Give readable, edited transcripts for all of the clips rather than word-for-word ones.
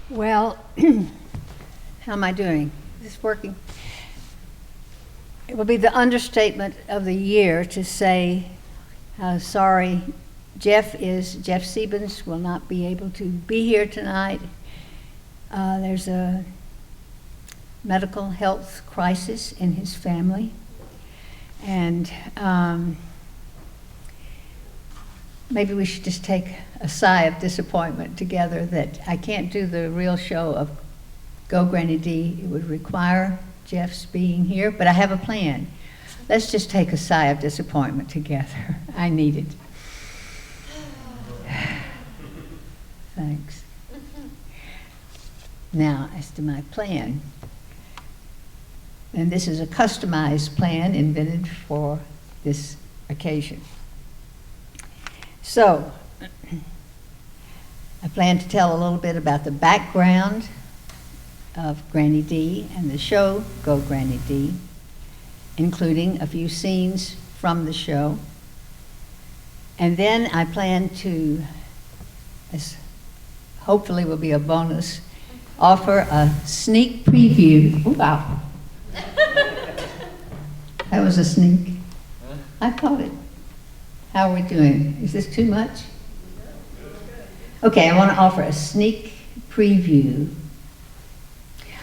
Well, how am I doing? Is this working? It will be the understatement of the year to say how sorry Jeff is. Jeff Siebens will not be able to be here tonight. There's a medical health crisis in his family. And maybe we should just take a sigh of disappointment together that I can't do the real show of Go Granny D. It would require Jeff's being here, but I have a plan. Let's just take a sigh of disappointment together. I need it. Thanks. Now, as to my plan. And this is a customized plan invented for this occasion. So, I plan to tell a little bit about the background of Granny D and the show Go Granny D, including a few scenes from the show. And then I plan to, as hopefully will be a bonus, offer a sneak preview. Ooh, wow. That was a sneak. I caught it. How are we doing? Is this too much? Okay, I want to offer a sneak preview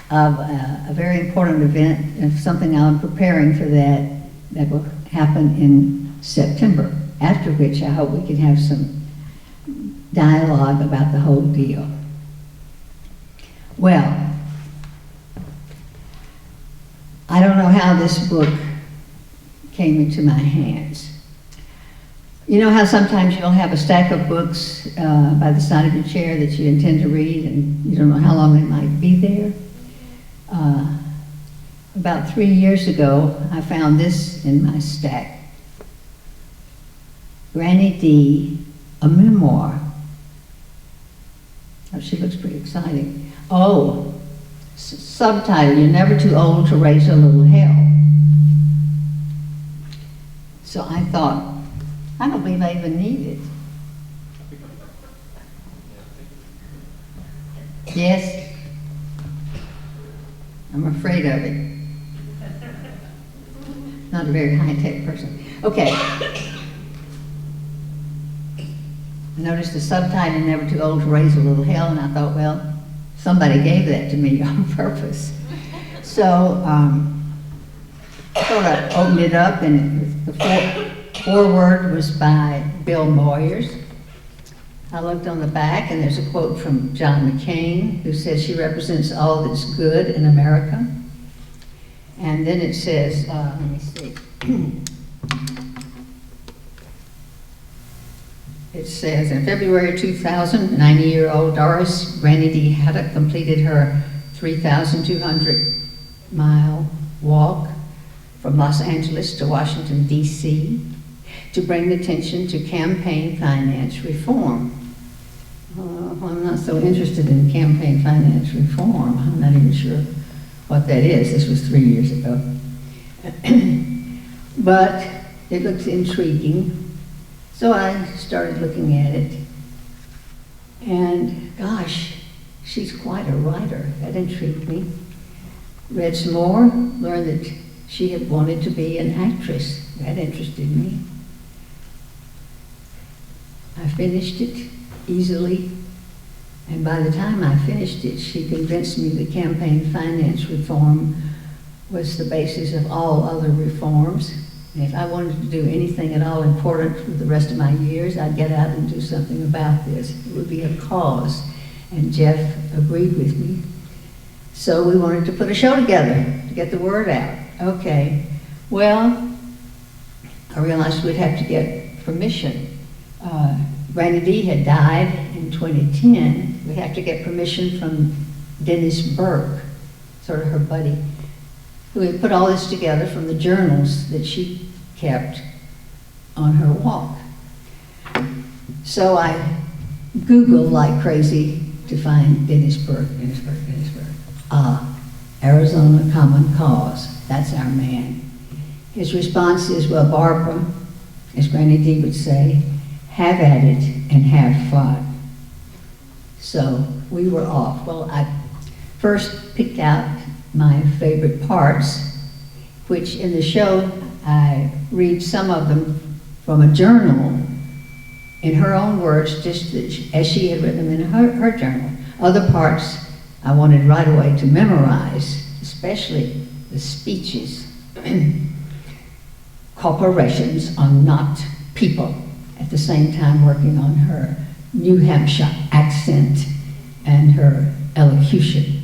of a very important event, of something I'm preparing for that will happen in September, after which I hope we can have some dialogue about the whole deal. Well, I don't know how this book came into my hands. You know how sometimes you'll have a stack of books by the side of your chair that you intend to read and you don't know how long they might be there? About 3 years ago, I found this in my stack. Granny D, a memoir. Oh, she looks pretty exciting. Oh, subtitle, You're Never Too Old to Raise a Little Hell. So I thought, I don't believe I even need it. Yes? I'm afraid of it. Not a very high-tech person. Okay. I noticed the subtitle, Never Too Old to Raise a Little Hell, and I thought, well, somebody gave that to me on purpose. So I thought I'd open it up, and the foreword was by Bill Moyers. I looked on the back, and there's a quote from John McCain, who says she represents all that's good in America. And then it says, let me see. It says, in February 2000, 90-year-old Doris Granny D. Haddock completed her 3,200-mile walk from Los Angeles to Washington, D.C., to bring attention to campaign finance reform. I'm not so interested in campaign finance reform. I'm not even sure what that is. This was 3 years ago. But it looks intriguing. So I started looking at it. And gosh, she's quite a writer. That intrigued me. Read some more, learned that she had wanted to be an actress. That interested me. I finished it easily, and by the time I finished it, she convinced me that campaign finance reform was the basis of all other reforms. And if I wanted to do anything at all important for the rest of my years, I'd get out and do something about this. It would be a cause, and Jeff agreed with me. So we wanted to put a show together to get the word out. Okay, well, I realized we'd have to get permission. Granny D had died in 2010. We have to get permission from Dennis Burke, sort of her buddy, who had put all this together from the journals that she kept on her walk. So I Googled like crazy to find Dennis Burke. Arizona Common Cause, that's our man. His response is, well, Barbara, as Granny D would say, have at it and have fun. So we were off. Well, I first picked out my favorite parts, which in the show I read some of them from a journal in her own words, just as she had written them in her journal. Other parts I wanted right away to memorize, especially the speeches. Corporations are not people, at the same time working on her New Hampshire accent and her elocution.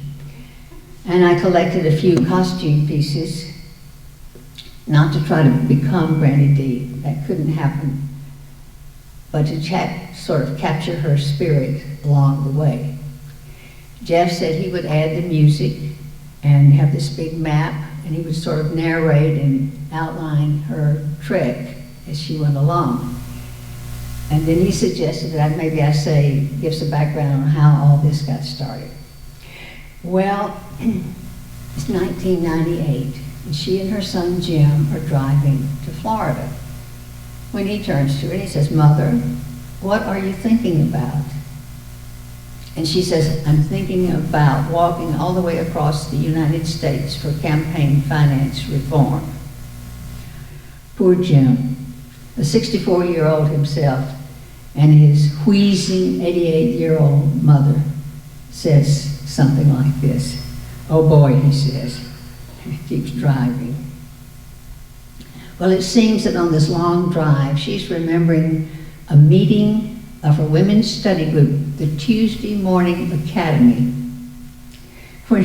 And I collected a few costume pieces, not to try to become Granny D, that couldn't happen, but to sort of capture her spirit along the way. Jeff said he would add the music and have this big map, and he would sort of narrate and outline her trek as she went along. And then he suggested that maybe I give some background on how all this got started. Well, it's 1998, and she and her son Jim are driving to Florida. When he turns to her and he says, "Mother, what are you thinking about?" And she says, "I'm thinking about walking all the way across the United States for campaign finance reform." Poor Jim, a 64-year-old himself, and his wheezing 88-year-old mother says something like this. "Oh boy," he says, and he keeps driving. Well, it seems that on this long drive, she's remembering a meeting of her women's study group, the Tuesday Morning Academy, where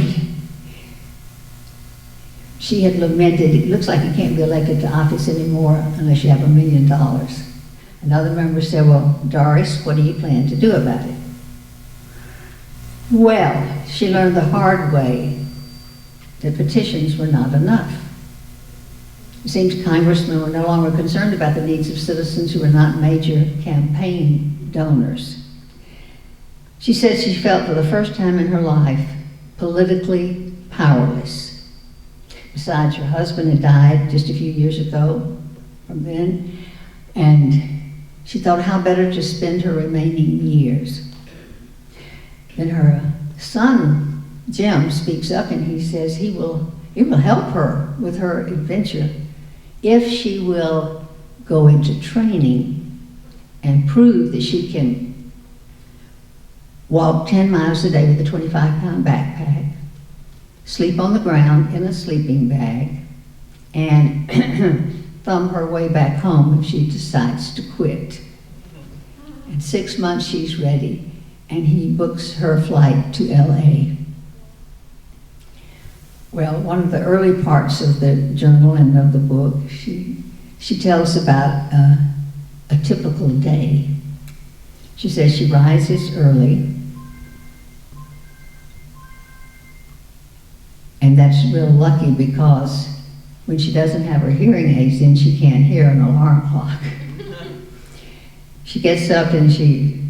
she had lamented, it looks like you can't be elected to office anymore unless you have $1 million. Another member said, "Well, Doris, what do you plan to do about it?" Well, she learned the hard way that petitions were not enough. It seems congressmen were no longer concerned about the needs of citizens who were not major campaign donors. She said she felt for the first time in her life politically powerless. Besides, her husband had died just a few years ago from then, and she thought how better to spend her remaining years. Then her son, Jim, speaks up and he says he will help her with her adventure if she will go into training and prove that she can walk 10 miles a day with a 25-pound backpack, sleep on the ground in a sleeping bag, and thumb her way back home if she decides to quit. In 6 months she's ready, and he books her flight to LA. Well, one of the early parts of the journal and of the book, she tells about a typical day. She says she rises early, and that's real lucky because when she doesn't have her hearing aids in, she can't hear an alarm clock. She gets up and she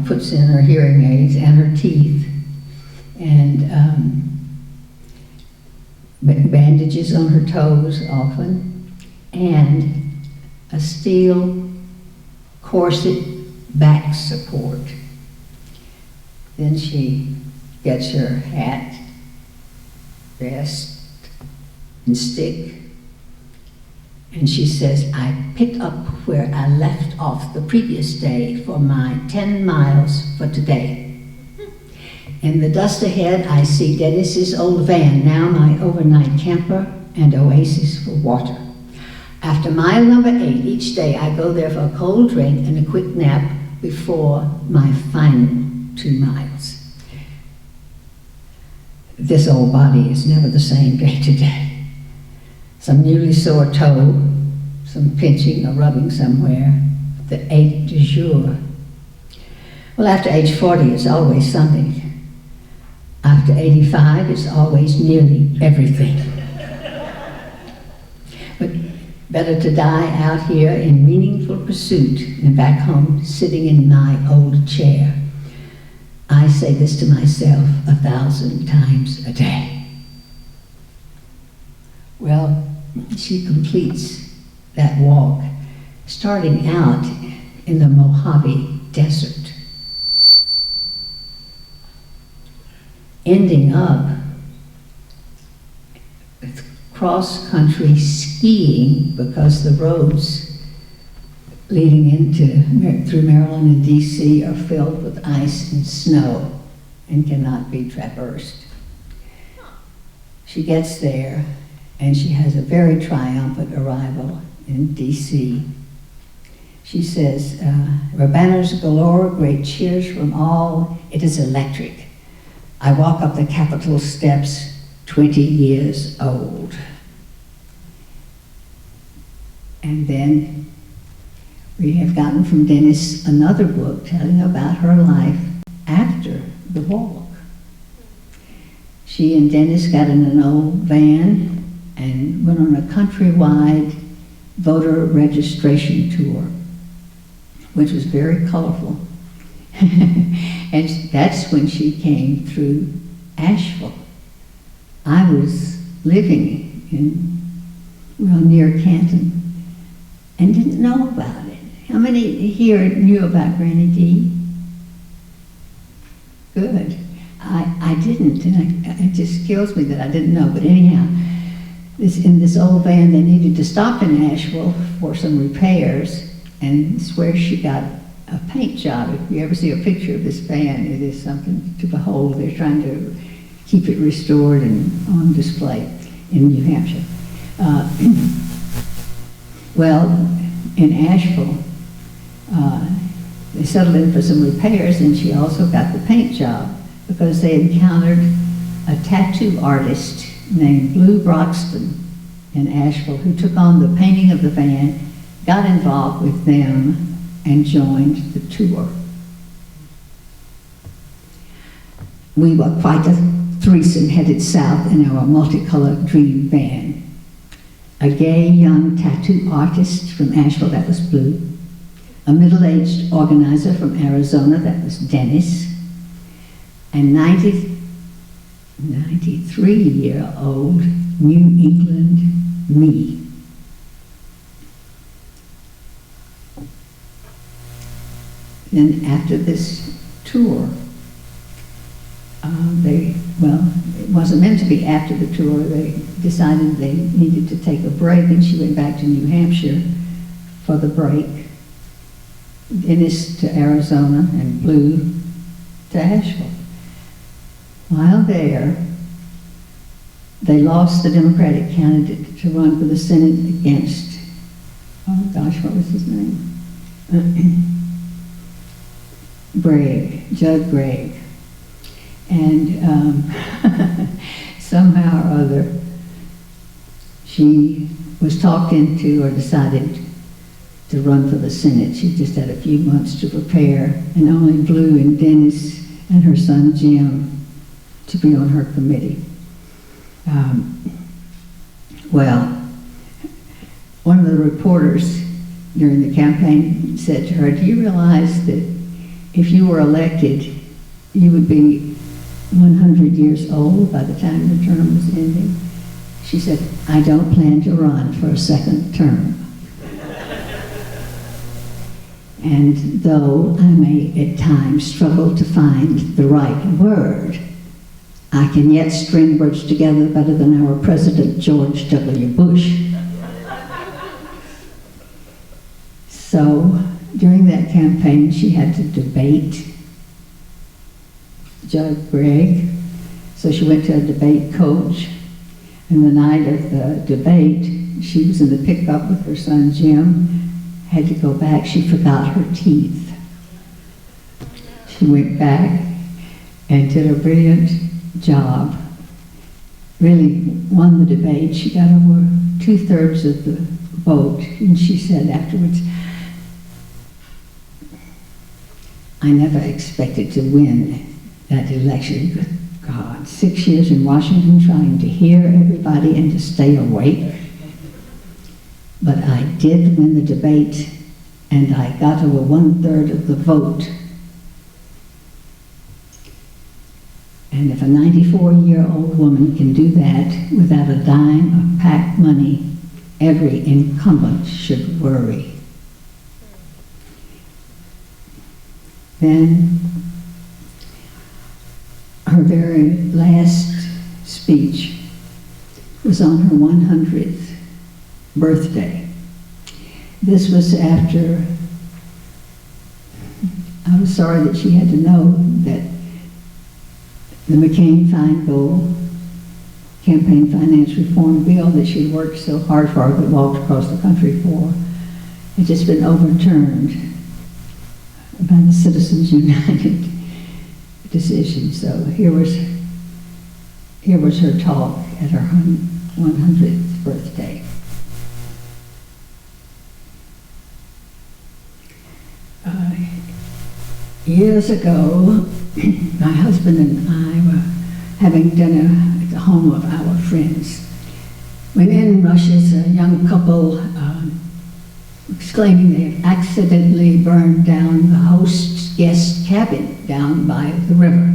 puts in her hearing aids and her teeth, and bandages on her toes often, and a steel corset back support. Then she gets her hat, vest, and stick, and she says, "I pick up where I left off the previous day for my 10 miles for today. In the dust ahead, I see Dennis's old van, now my overnight camper and oasis for water. After mile number 8 each day, I go there for a cold drink and a quick nap before my final 2 miles. This old body is never the same day to day. Some newly sore toe, some pinching or rubbing somewhere, the ache du jour. Well, after age 40, it's always something. After 85, it's always nearly everything. But better to die out here in meaningful pursuit than back home sitting in my old chair. I say this to myself 1,000 times a day." Well, she completes that walk, starting out in the Mojave Desert. ending up with cross-country skiing because the roads leading through Maryland and D.C. are filled with ice and snow and cannot be traversed. She gets there, and she has a very triumphant arrival in D.C. She says, "Banners galore, great cheers from all. It is electric. I walk up the Capitol steps, 20 years old." And then we have gotten from Dennis another book telling about her life after the walk. She and Dennis got in an old van and went on a countrywide voter registration tour, which was very colorful. And that's when she came through Asheville. I was living near Canton and didn't know about it. How many here knew about Granny D? Good. I didn't, and it just kills me that I didn't know. But anyhow, in this old van, they needed to stop in Asheville for some repairs, and it's where she got a paint job. If you ever see a picture of this van, it is something to behold. They're trying to keep it restored and on display in New Hampshire. Well, in Asheville, they settled in for some repairs, and she also got the paint job because they encountered a tattoo artist named Blue Broxton in Asheville who took on the painting of the van, got involved with them, and joined the tour. We were quite a threesome headed south in our multicolored dream van. A gay young tattoo artist from Asheville, that was Blue. A middle-aged organizer from Arizona, that was Dennis. And 93-year-old New England me. Then after this tour, it wasn't meant to be after the tour. They decided they needed to take a break, and she went back to New Hampshire for the break. Dennis to Arizona, and Blue to Asheville. While there, they lost the Democratic candidate to run for the Senate against, oh gosh, what was his name? Judd Gregg. And somehow or other, she was talked into or decided to run for the Senate. She just had a few months to prepare, and only Blue and Dennis and her son Jim to be on her committee. One of the reporters during the campaign said to her, "Do you realize that if you were elected, you would be 100 years old by the time the term was ending?" She said, "I don't plan to run for a second term." And though I may at times struggle to find the right word, I can yet string words together better than our President George W. Bush. So during that campaign, she had to debate Judd Gregg. So she went to a debate coach, and the night of the debate, she was in the pickup with her son Jim, had to go back. She forgot her teeth. She went back and did a brilliant job. Really won the debate. She got over 2/3 of the vote, and she said afterwards, "I never expected to win that election. Good God, 6 years in Washington trying to hear everybody and to stay awake. But I did win the debate, and I got over 1/3 of the vote." And if a 94-year-old woman can do that without a dime of PAC money, every incumbent should worry. Then her very last speech was on her 100th birthday. This was after, I was sorry that she had to know that the McCain-Feingold campaign finance reform bill that she worked so hard for, that walked across the country for, had just been overturned by the Citizens United decision. So here was her talk at her 100th birthday. Years ago, my husband and I were having dinner at the home of our friends, when in rushes a young couple exclaiming they had accidentally burned down the host's guest cabin down by the river.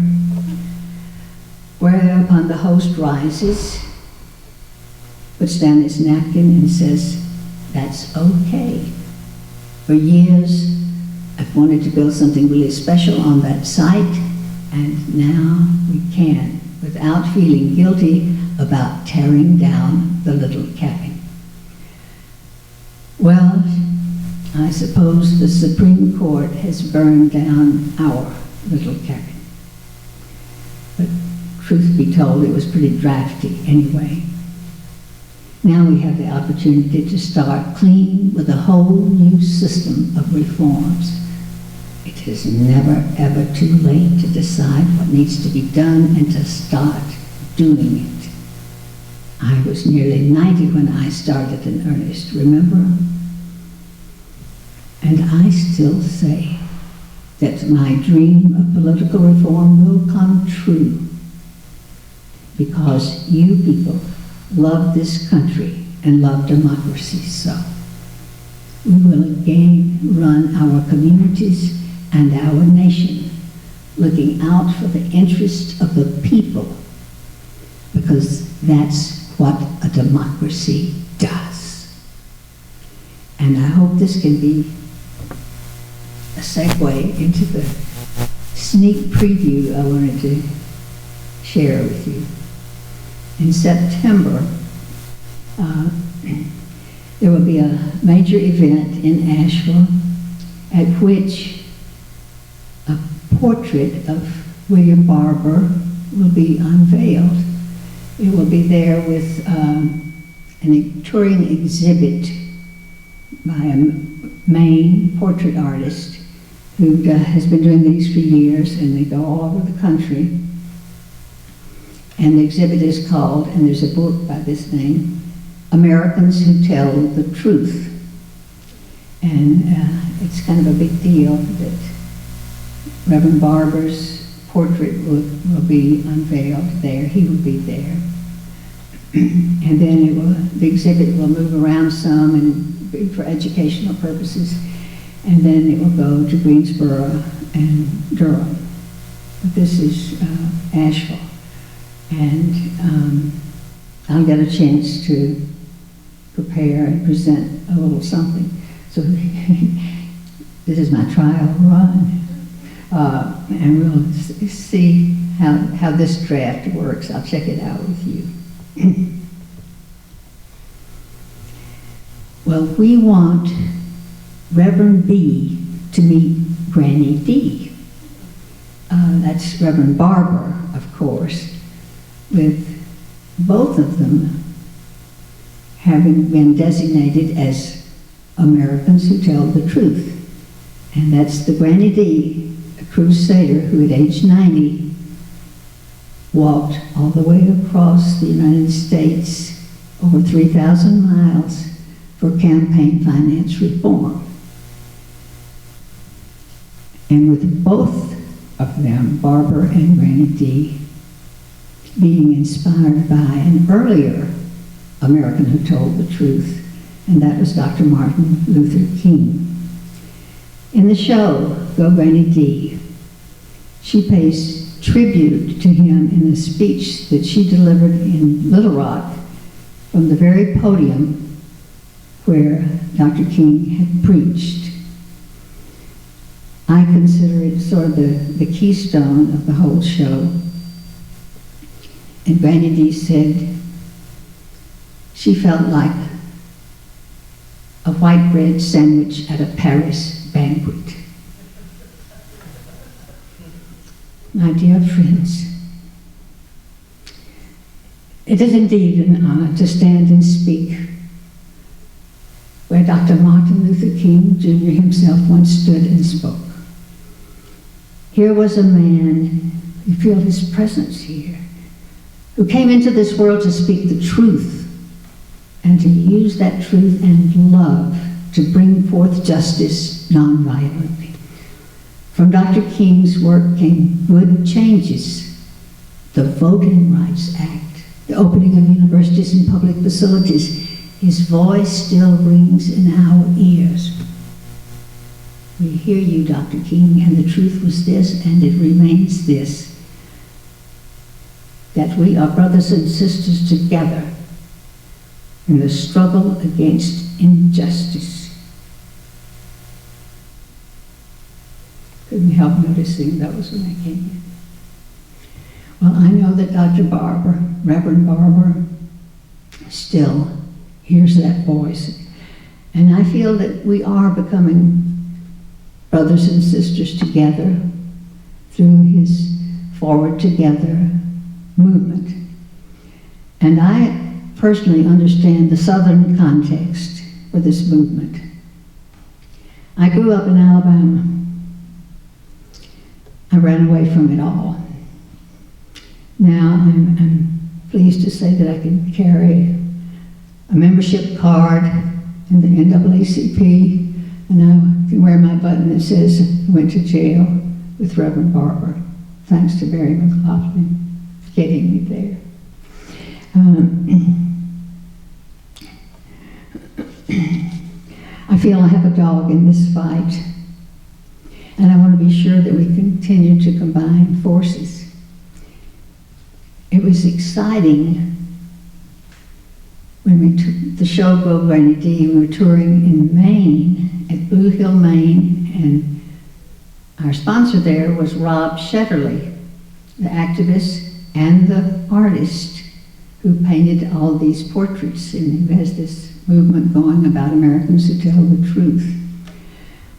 Whereupon the host rises, puts down his napkin and says, "That's okay. For years, I've wanted to build something really special on that site, and now we can, without feeling guilty about tearing down the little cabin." Well, I suppose the Supreme Court has burned down our little cabin. But truth be told, it was pretty drafty anyway. Now we have the opportunity to start clean with a whole new system of reforms. It is never, ever too late to decide what needs to be done and to start doing it. I was nearly 90 when I started in earnest, remember? And I still say that my dream of political reform will come true because you people love this country and love democracy so. We will again run our communities and our nation, looking out for the interest of the people, because that's what a democracy does. And I hope this can be a segue into the sneak preview I wanted to share with you. In September, there will be a major event in Asheville at which a portrait of William Barber will be unveiled. It will be there with an touring exhibit by a Maine portrait artist who has been doing these for years, and they go all over the country. And the exhibit is called, and there's a book by this name, Americans Who Tell the Truth. And it's kind of a big deal that Reverend Barber's portrait will be unveiled there. He will be there. And then the exhibit will move around some and be for educational purposes. And then it will go to Greensboro and Durham. But this is Asheville. And I'll get a chance to prepare and present a little something. So this is my trial run. And we'll see how this draft works. I'll check it out with you. Well, we want Reverend B to meet Granny D. That's Reverend Barber, of course, with both of them having been designated as Americans Who Tell the Truth. And that's the Granny D, a crusader who at age 90 walked all the way across the United States, over 3,000 miles, for campaign finance reform. And with both of them, Barber and Granny D, being inspired by an earlier American who told the truth, and that was Dr. Martin Luther King. In the show, Go Granny D, she pays tribute to him in a speech that she delivered in Little Rock from the very podium where Dr. King had preached. I consider it sort of the keystone of the whole show. And Granny Dee said she felt like a white bread sandwich at a Paris banquet. My dear friends, it is indeed an honor to stand and speak where Dr. Martin Luther King Jr. himself once stood and spoke. Here was a man, you feel his presence here, who came into this world to speak the truth and to use that truth and love to bring forth justice nonviolently. From Dr. King's work came good changes, the Voting Rights Act, the opening of universities and public facilities. His voice still rings in our ears. We hear you, Dr. King, and the truth was this, and it remains this, that we are brothers and sisters together in the struggle against injustice. Couldn't help noticing those when I came in. Well, I know that Dr. Barber, Reverend Barber, still hears that voice. And I feel that we are becoming brothers and sisters together through his Forward Together movement. And I personally understand the Southern context for this movement. I grew up in Alabama. I ran away from it all. Now I'm pleased to say that I can carry a membership card in the NAACP, and I can wear my button that says went to jail with Reverend Barber, thanks to Barry McLaughlin getting me there. I feel I have a dog in this fight, and I want to be sure that we continue to combine forces. It was exciting when we took the show Go Granny Dee. We were touring in Maine, at Blue Hill, Maine, and our sponsor there was Rob Shetterly, the activist and the artist who painted all these portraits, and who has this movement going about Americans who tell the truth.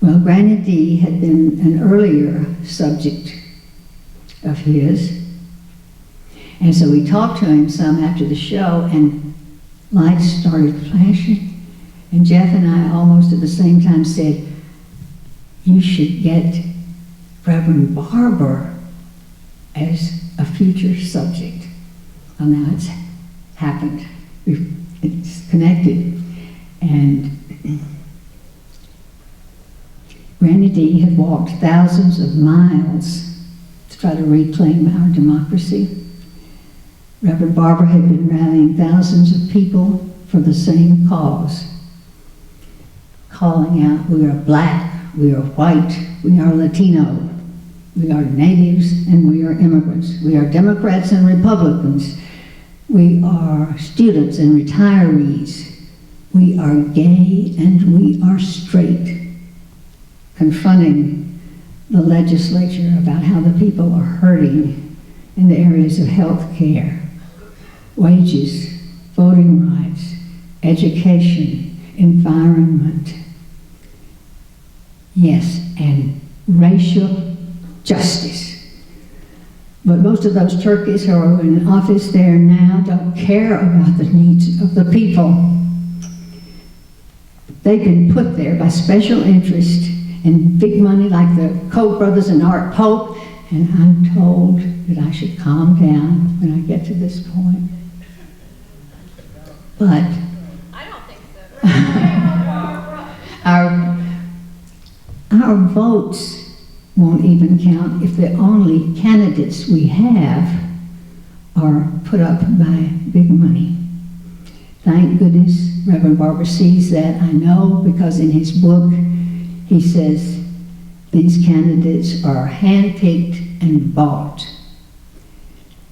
Well, Granny Dee had been an earlier subject of his, and so we talked to him some after the show, and lights started flashing, and Jeff and I almost at the same time said, you should get Reverend Barber as a future subject. Well, now it's happened. It's connected. And Granny Dee had walked thousands of miles to try to reclaim our democracy. Reverend Barber had been rallying thousands of people for the same cause, calling out, we are black, we are white, we are Latino, we are natives, and we are immigrants. We are Democrats and Republicans. We are students and retirees. We are gay and we are straight. Confronting the legislature about how the people are hurting in the areas of health care, wages, voting rights, education, environment. Yes, and racial justice. But most of those turkeys who are in office there now don't care about the needs of the people. They've been put there by special interest and big money like the Koch brothers and Art Pope, and I'm told that I should calm down when I get to this point. But I don't think so. our votes won't even count if the only candidates we have are put up by big money. Thank goodness Reverend Barber sees that. I know, because in his book he says these candidates are handpicked and bought.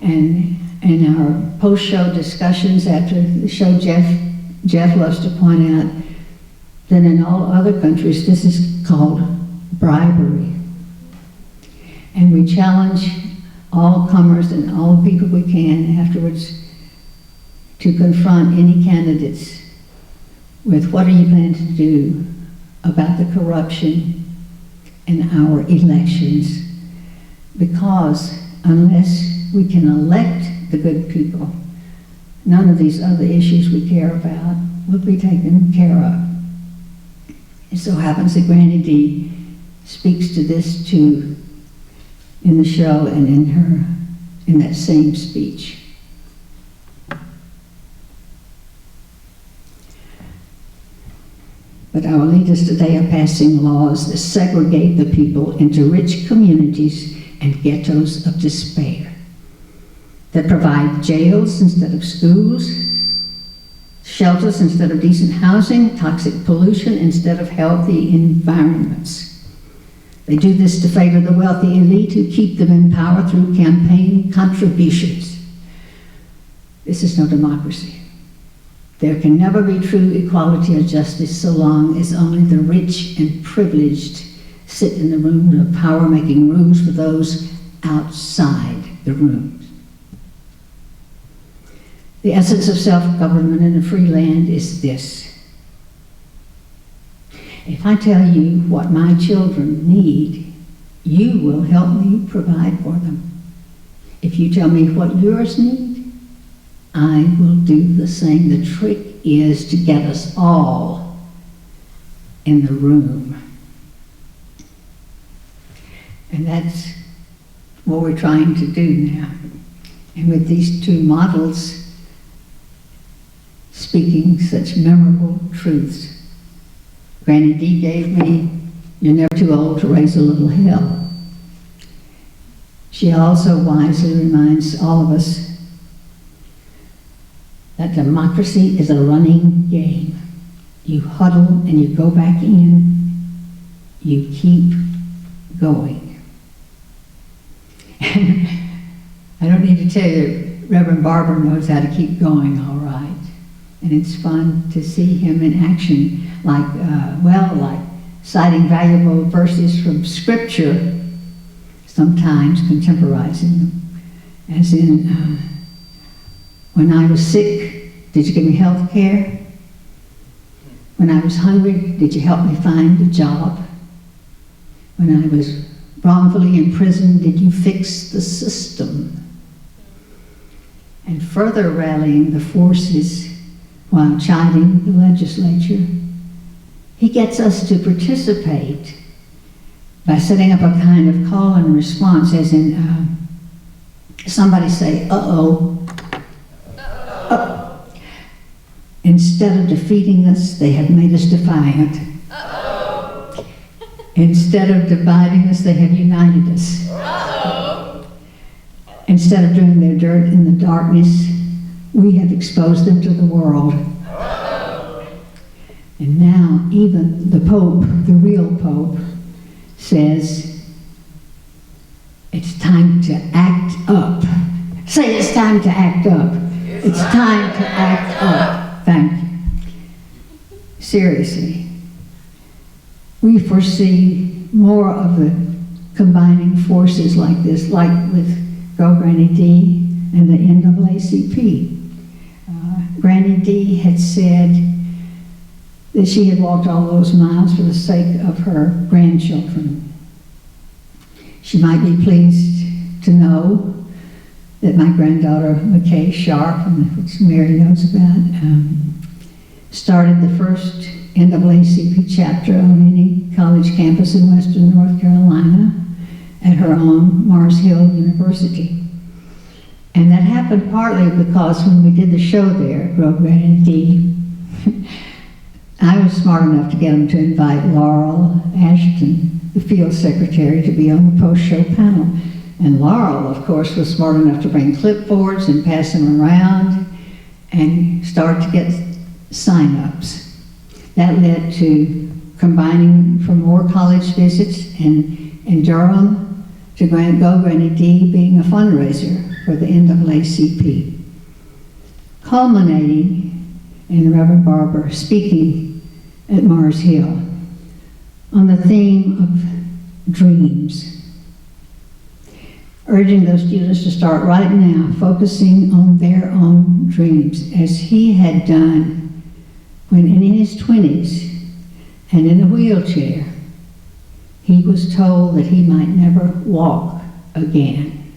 And in our post-show discussions after the show, Jeff loves to point out that in all other countries this is called bribery. And we challenge all comers and all the people we can afterwards to confront any candidates with what are you planning to do about the corruption in our elections, because unless we can elect the good people, none of these other issues we care about will be taken care of. It so happens that Granny D speaks to this too in the show and in that same speech. But our leaders today are passing laws that segregate the people into rich communities and ghettos of despair, that provide jails instead of schools, shelters instead of decent housing, toxic pollution instead of healthy environments. They do this to favor the wealthy elite who keep them in power through campaign contributions. This is no democracy. There can never be true equality or justice so long as only the rich and privileged sit in the rooms of power making rules for those outside the rooms. The essence of self-government in a free land is this. If I tell you what my children need, you will help me provide for them. If you tell me what yours need, I will do the same. The trick is to get us all in the room. And that's what we're trying to do now. And with these two models speaking such memorable truths, Granny D gave me, "You're never too old to raise a little hell." She also wisely reminds all of us that democracy is a running game. You huddle and you go back in. You keep going. And I don't need to tell you, Reverend Barber knows how to keep going all right. And it's fun to see him in action, like citing valuable verses from Scripture, sometimes contemporizing them, as in, when I was sick, did you give me health care? When I was hungry, did you help me find a job? When I was wrongfully imprisoned, did you fix the system? And further rallying the forces while chiding the legislature, he gets us to participate by setting up a kind of call and response, as in somebody say, uh-oh. Instead of defeating us, they have made us defiant. Uh-oh. Instead of dividing us, they have united us. Uh-oh. Instead of doing their dirt in the darkness, we have exposed them to the world. Uh-oh. And now even the Pope, the real Pope, says it's time to act up. Say it's time to act up. It's time to act up. Thank you. Seriously. We foresee more of the combining forces like this, like with Go Granny D and the NAACP. Granny D had said that she had walked all those miles for the sake of her grandchildren. She might be pleased to know that my granddaughter, McKay Sharp, which Mary knows about, started the first NAACP chapter on any college campus in Western North Carolina at her own Mars Hill University. And that happened partly because when we did the show there, Grow Granny D, I was smart enough to get them to invite Laurel Ashton, the field secretary, to be on the post-show panel. And Laurel, of course, was smart enough to bring clipboards and pass them around and start to get sign-ups. That led to combining for more college visits in Durham to Go Granny D being a fundraiser for the NAACP, culminating in Reverend Barber speaking at Mars Hill on the theme of dreams. urging those students to start right now focusing on their own dreams, as he had done when in his 20s and in a wheelchair, he was told that he might never walk again.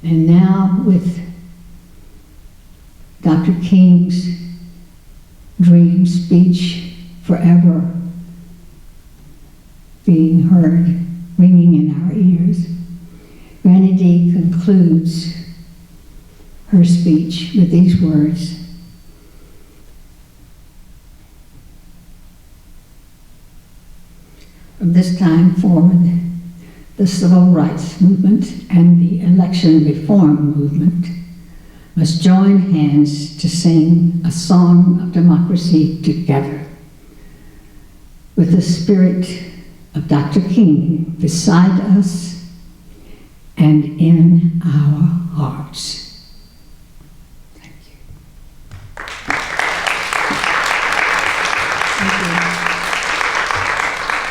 And now with Dr. King's dream speech forever being heard, ringing in our ears, Granny D concludes her speech with these words: from this time forward, the civil rights movement and the election reform movement must join hands to sing a song of democracy together, with the spirit of Dr. King beside us and in our hearts. Thank you.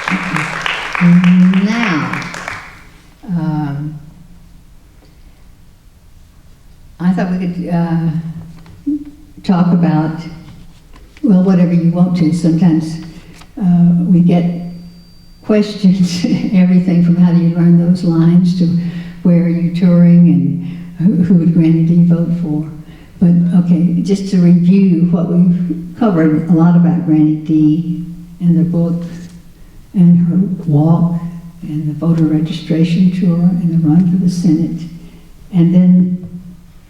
Thank you. Now, I thought we could talk about, well, whatever you want to. Sometimes we get questions, everything from how do you learn those lines to where are you touring and who would Granny D vote for. But okay, just to review what we've covered, a lot about Granny D in the book and her walk and the voter registration tour and the run for the Senate. And then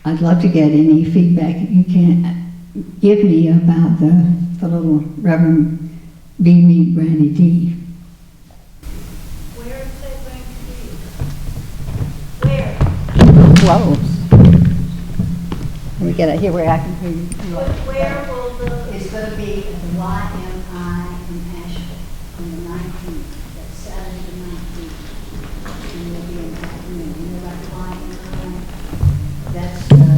I'd love to get any feedback you can give me about the little Reverend Be Me Granny D. Where is that going to be? Where? Close. Let me get it here where I can hear you. Where will the... It's going to be at the YMI in Asheville on the 19th. That's Saturday the 19th. And we'll be in the afternoon. You know about the YMI? That's the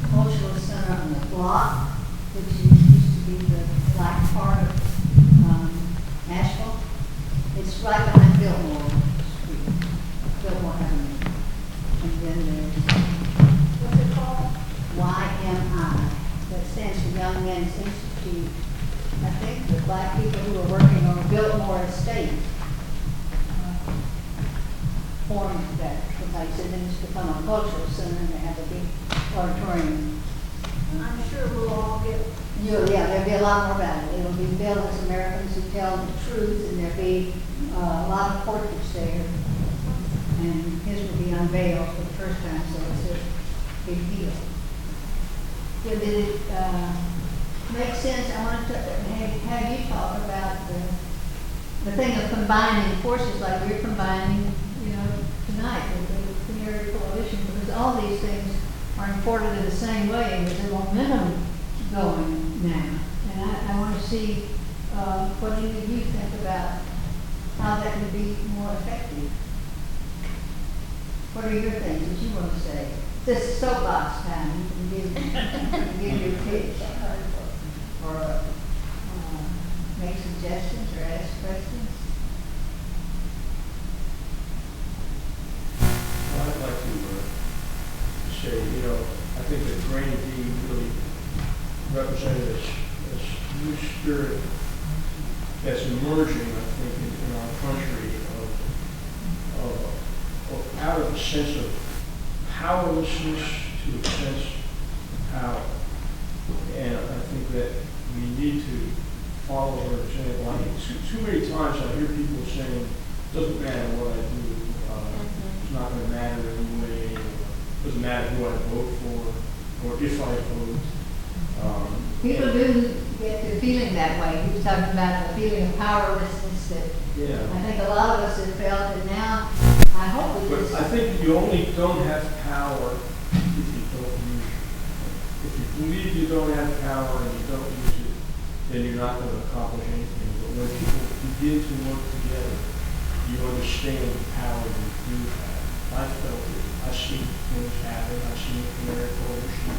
cultural center on the block, which used to be the black part of Asheville. It's right behind Biltmore Street, Biltmore Avenue. And then there's, what's it called? YMI. That stands for Young Men's Institute. I think the black people who are working on Biltmore Estate formed that, like I said, then it's become a cultural center and they have a big auditorium. I'm sure we'll all get... Yeah, there'll be a lot more about it. It'll be billed as Americans who tell the truth, and there'll be a lot of portraits there. And his will be unveiled for the first time, so it's a big deal. Did it make sense? I wanted to have you talk about the thing of combining forces like we're combining, tonight with the Canary Coalition, because all these things are important in the same way, and there's a momentum going now. And I want to see what any of you think about how that can be more effective. What are your things that you want to say? This is soapbox time. You can give your pitch or make suggestions or ask questions. Well, I'd like to say, I think that Granny D really represented this new spirit that's emerging, I think, in our country of out of a sense of powerlessness to a sense of power. And I think that we need to follow her example. Like too many times I hear people saying, it doesn't matter what I do, it's not going to matter anyway, or it doesn't matter who I vote for, or if I vote. People do get to feeling that way. He was talking about the feeling of powerlessness that I think a lot of us have felt, and now I hope we just... But I think you only don't have power if you don't use it. If you believe you don't have power and you don't use it, then you're not going to accomplish anything. But when people begin to work together, you understand the power you do have. I felt it. I've seen things happen. I've seen the Canary Coalition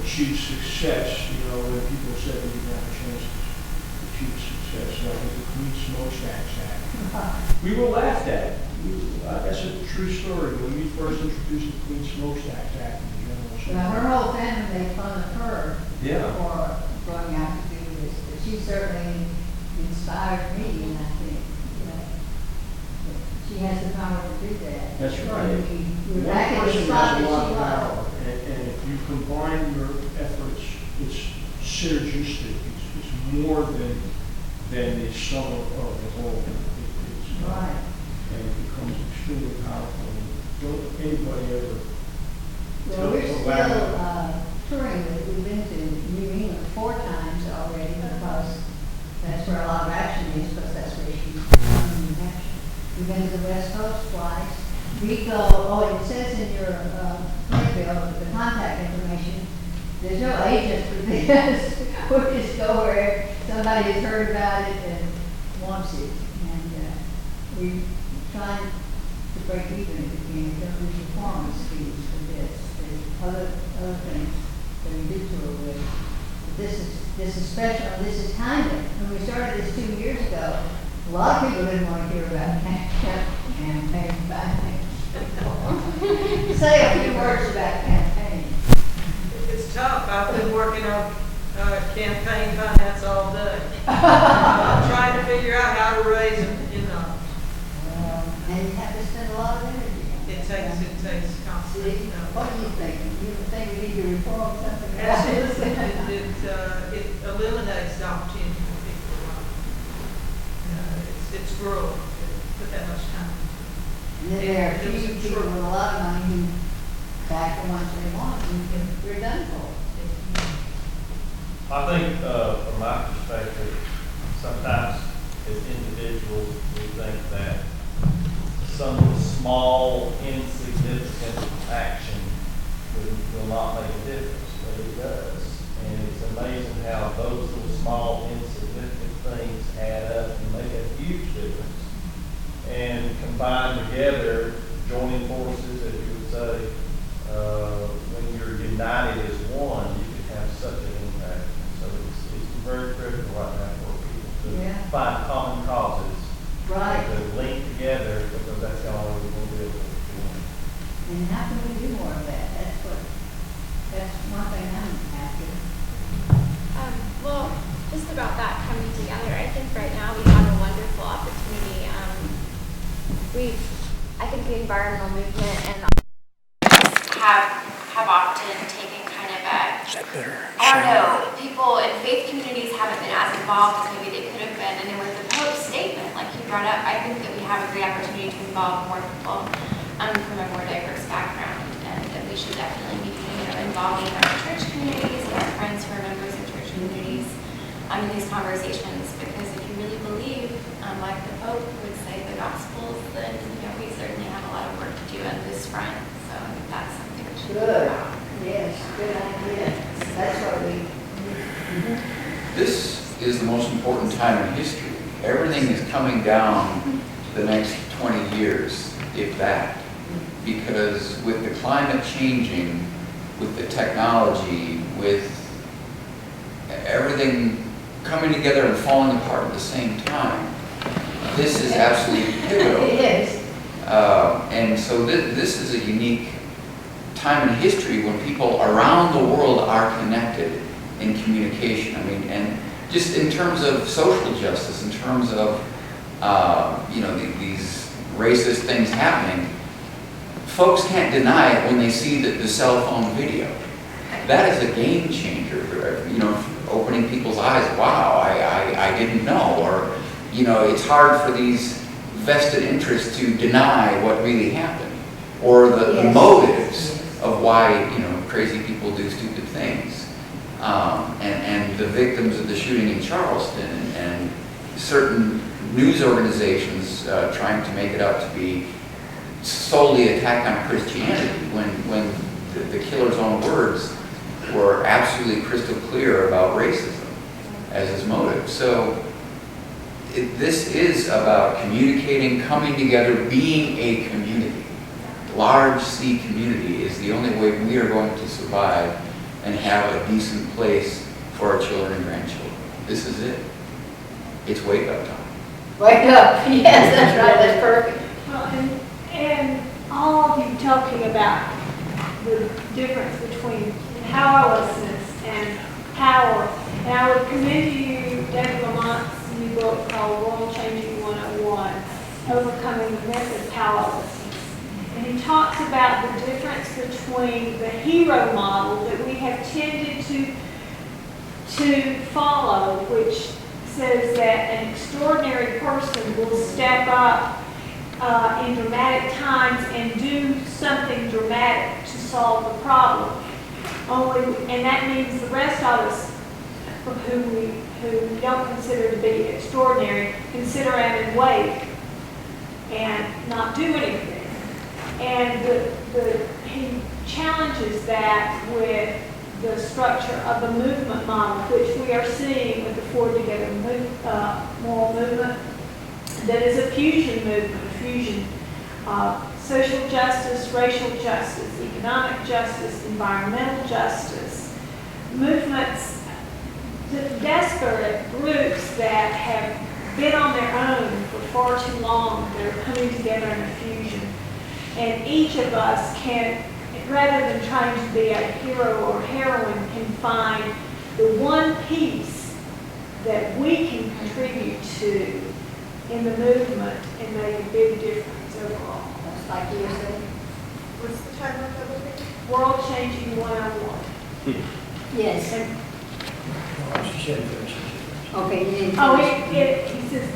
achieve success, when people said we didn't have a chance to huge success, like the Clean Smokestacks Act. We were laughed at. That's a true story. When we first introduced the Clean Smokestacks Act in the General Assembly. Now, her whole family made fun of her Yeah. for going out to do this, but she certainly inspired me, and I think, you know, that she has the power to do that. That's And right. we're One back in the person spot has a lot that of she was. power, and if you combine your efforts, it's synergistic. It's more than the sum of the whole. Right. And it becomes extremely powerful. And don't anybody ever Well, we're tell still touring with, we've been to New England 4 times already, because that's where a lot of action is, because that's where she's from New Hampshire. We've been to the West Coast twice. We go, it says in your playbill, the contact information, there's no agent for this. We just go where somebody has heard about it and wants it. And we try to break even if we can. Don't lose performance fees for this. There's other things that we do tour with. But this is special, and this is timely. When we started this 2 years ago, a lot of people didn't want to hear about campaign finance. Say a few words about campaign. It's tough. I've been working on campaign finance all day. Trying to figure out how to raise them, you know. And you have to spend a lot of energy. It takes constant. What do you think? You think we need to reform something? Absolutely. It eliminates the opportunity for people. It's rural. Put that much time. And then there are a few people with a lot of money who back the ones they want, and we're done for. I think, from my perspective, sometimes as individuals, we think that some small, insignificant action will not make a difference, but it does. And it's amazing how those little small, insignificant things add up and make a huge difference. And combined together, joining forces, as you would say, when you're united as one, you can have such an impact. So it's very critical right now for people to find common causes. Right. To link together, because that's the only way we're going to be able to do it. And how can we do more of that? That's one thing I'm after. Well, just about that coming together, I think right now we have a wonderful opportunity. I think the environmental movement and have often taken kind of I don't know, people in faith communities haven't been as involved as maybe they could have been. And then with the Pope's statement, like he brought up, I think that we have a great opportunity to involve more people from a more diverse background, and that we should definitely be involving our church communities and our friends who are members of church communities in these conversations, because if you really believe, like the Pope would say, the Gospels, then we certainly have a lot of work to do on this front. So I think that's something we should Good. think about. Yes, good idea. That's what we. This is the most important time in history. Everything is coming down the next 20 years, if that. Because with the climate changing, with the technology, with everything coming together and falling apart at the same time, this is absolutely pivotal. It is. And so this is a unique time in history when people around the world are connected in communication. I mean, and just in terms of social justice, in terms of these racist things happening, folks can't deny it when they see the cell phone video. That is a game changer, opening people's eyes. Wow, I didn't know. Or, it's hard for these vested interests to deny what really happened, or the motives of why, crazy people do stupid things. And the victims of the shooting in Charleston, and certain news organizations trying to make it out to be solely attack on Christianity, when the killer's own words were absolutely crystal clear about racism as his motive. So this is about communicating, coming together, being a community. Large C community is the only way we are going to survive and have a decent place for our children and grandchildren. This is it. It's wake up time. Wake up, yes, that's right, that's perfect. Well, and all of you talking about the difference between powerlessness and power. And I would commend to you David Lamont's new book called World Changing 101, Overcoming the Myth of Powerlessness. And he talks about the difference between the hero model that we have tended to follow, which says that an extraordinary person will step up in dramatic times and do something dramatic to solve the problem. And that means the rest of us, who we don't consider to be extraordinary, can sit around and wait and not do anything. And he challenges that with the structure of the movement model, which we are seeing with the Forward Together moral movement, that is a fusion movement, a fusion of social justice, racial justice, economic justice, environmental justice, movements, desperate groups that have been on their own for far too long, that are coming together in a fusion. And each of us can, rather than trying to be a hero or heroine, can find the one piece that we can contribute to in the movement and make a big difference overall. That's like you were saying. What's the title of the book? World Changing 101. Yes. And, Okay, you didn't oh, finish. he says,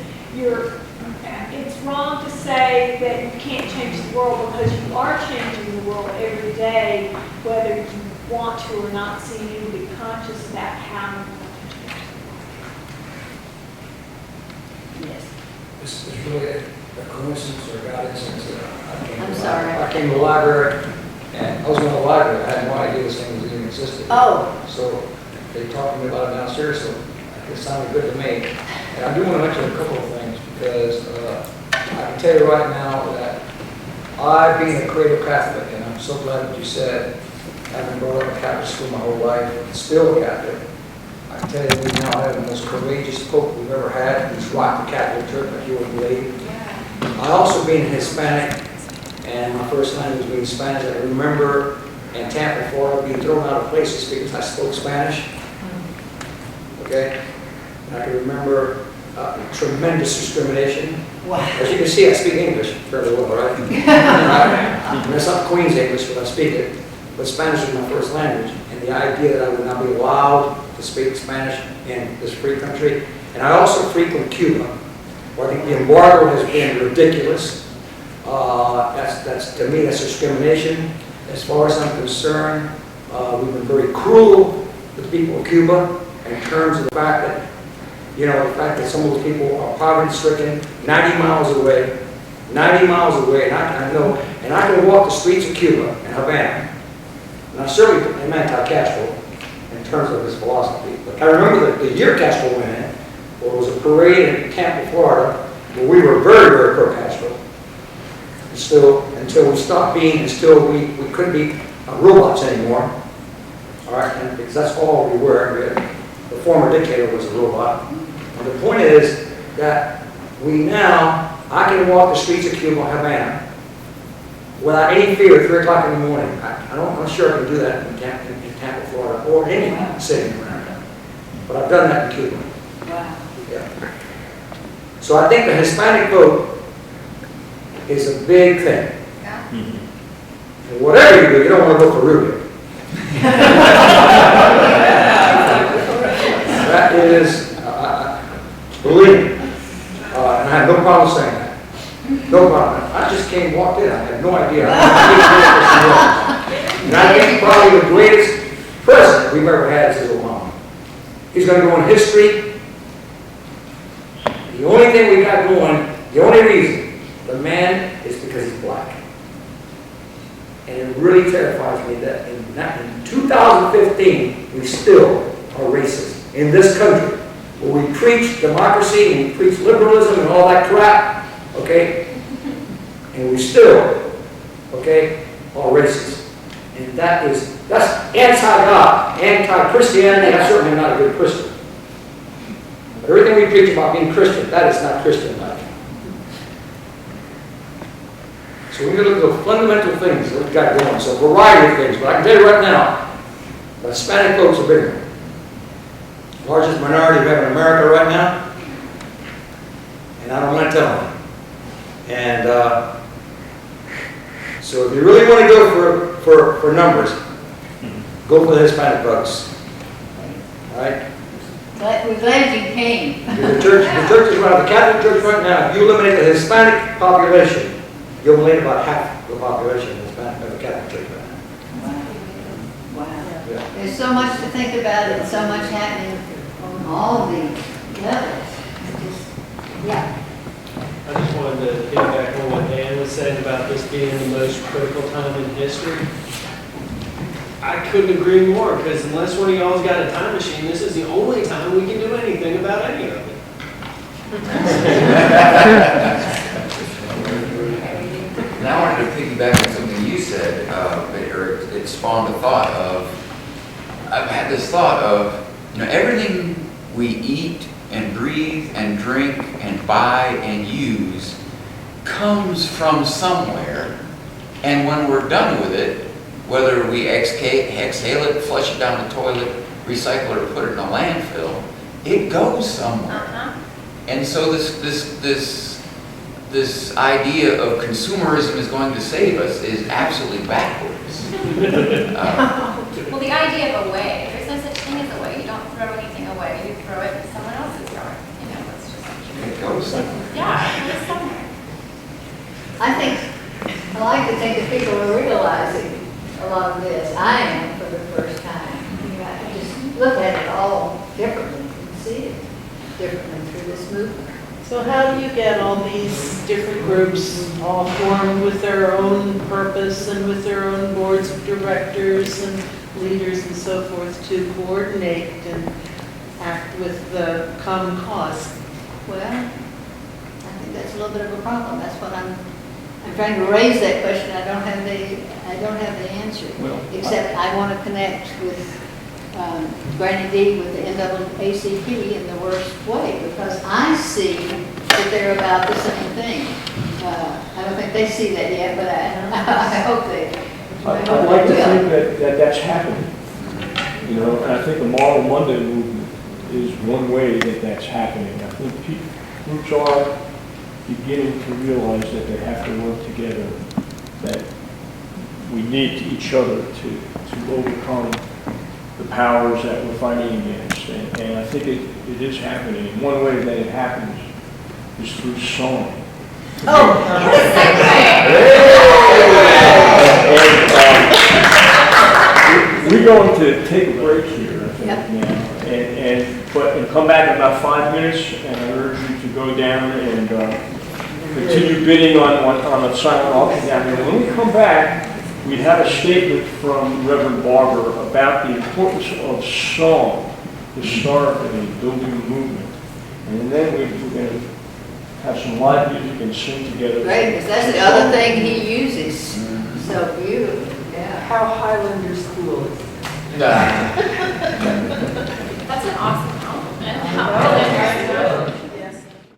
it's wrong to say that you can't change the world, because you are changing the world every day, whether you want to or not, so you need to be conscious about how you want to change the world. Yes. This is really a coincidence or coincidence. I'm sorry. I came to the library, and I was in the library. I had no idea this thing was even existed. Oh. So they talked to me about it downstairs, so it sounded good to me. And I do want to mention a couple of things, because I can tell you right now that I, being a creative Catholic, and I'm so glad that you said, having grown up in Catholic school my whole life, still a Catholic, I can tell you we now have the most courageous Pope we've ever had, who's rocked the Catholic Church like you would believe. I also, being Hispanic, and my first language being Spanish, I remember in Tampa, Florida, being thrown out of places because I spoke Spanish. Okay? And I can remember tremendous discrimination. Wow. As you can see, I speak English fairly well, right? Right? It's not Queen's English, but I speak it. But Spanish is my first language, and the idea that I would not be allowed to speak Spanish in this free country. And I also frequent Cuba, where I think the embargo has been ridiculous. To me, that's discrimination. As far as I'm concerned, we've been very cruel with the people of Cuba in terms of the fact that, some of those people are poverty-stricken, 90 miles away, and I know, and I can walk the streets of Cuba and Havana, and I certainly am anti-Castro in terms of his philosophy. But I remember the year Castro went in, where it was a parade in Tampa, Florida, where we were very, very pro-Castro. Until we stopped being, we couldn't be robots anymore. All right, and because that's all we were. The former dictator was a robot. And the point is that I can walk the streets of Cuba, Havana, without any fear at 3 o'clock in the morning. I'm not sure I can do that in Tampa, Florida, or any city in America. But I've done that in Cuba. Wow. Yeah. So I think the Hispanic vote is a big thing. Yeah. And whatever you do, you don't want to vote for Rubio. That is, believe me, and I have no problem saying that. No problem. I just walked in. I had no idea. And I think probably the greatest president we've ever had is Obama. He's going to go in history. The only thing we got going, the only reason, the man is because he's black. And it really terrifies me that in 2015, we still are racist in this country, where we preach democracy and we preach liberalism and all that crap, okay? And we still, okay, are racist. And that's anti-God, anti-Christianity. I'm certainly not a good Christian. But everything we preach about being Christian, that is not Christian-like. So we need to look at the fundamental things that we've got going. So a variety of things, but I can tell you right now, the Hispanic folks are bigger. Largest minority we have in America right now, and I don't want to tell them. And so if you really want to go for numbers, go for the Hispanic folks. All right? We're glad you came. The church is right, the Catholic Church right now, if you eliminate the Hispanic population, you'll eliminate about half the population of the Catholic Church right now. Wow. Yeah. There's so much to think about and so much happening on all the levels. Yeah. I just wanted to piggyback on what Dan was saying about this being the most critical time in history. I couldn't agree more, because unless one of y'all's got a time machine, this is the only time we can do anything about any of it. And I wanted to piggyback on something you said, or it spawned a thought of, I've had this thought of, everything we eat and breathe and drink and buy and use comes from somewhere, and when we're done with it, whether we exhale it, flush it down the toilet, recycle it, or put it in a landfill, it goes somewhere. And so this idea of consumerism is going to save us is absolutely backwards. Well, the idea of away, there's no such thing as away. You don't throw anything away. You throw it in someone else's yard. It's just It goes somewhere. yeah, it goes somewhere. I like to think that people are realizing a lot of this. I am for the first time. You have to just look at it all differently and see it differently through this movement. So how do you get all these different groups all formed with their own purpose and with their own boards of directors and leaders and so forth to coordinate and act with the common cause? Well, I think that's a little bit of a problem. That's what I'm trying to raise that question. I don't have the answer. Well, Except I want to connect with Granny D with the NAACP in the worst way, because I see that they're about the same thing. I don't think they see that yet, but I hope they. I'd like to think that that's happening. And I think the Model Monday movement is one way that that's happening. I think groups are beginning to realize that they have to work together, that we need each other to overcome the powers that we're fighting against. And I think it is happening. And one way that it happens is through song. We're going to take a break here, I think, now, and come back in about 5 minutes, and I urge you to go down and continue bidding on a silent auction down there. When we come back, we have a statement from Reverend Barber about the importance of song historically in building a movement. And then we're going to have some live music and sing together. Great, because that's the other thing he uses. So beautiful. Yeah. How Highlander School is. That's an awesome compliment.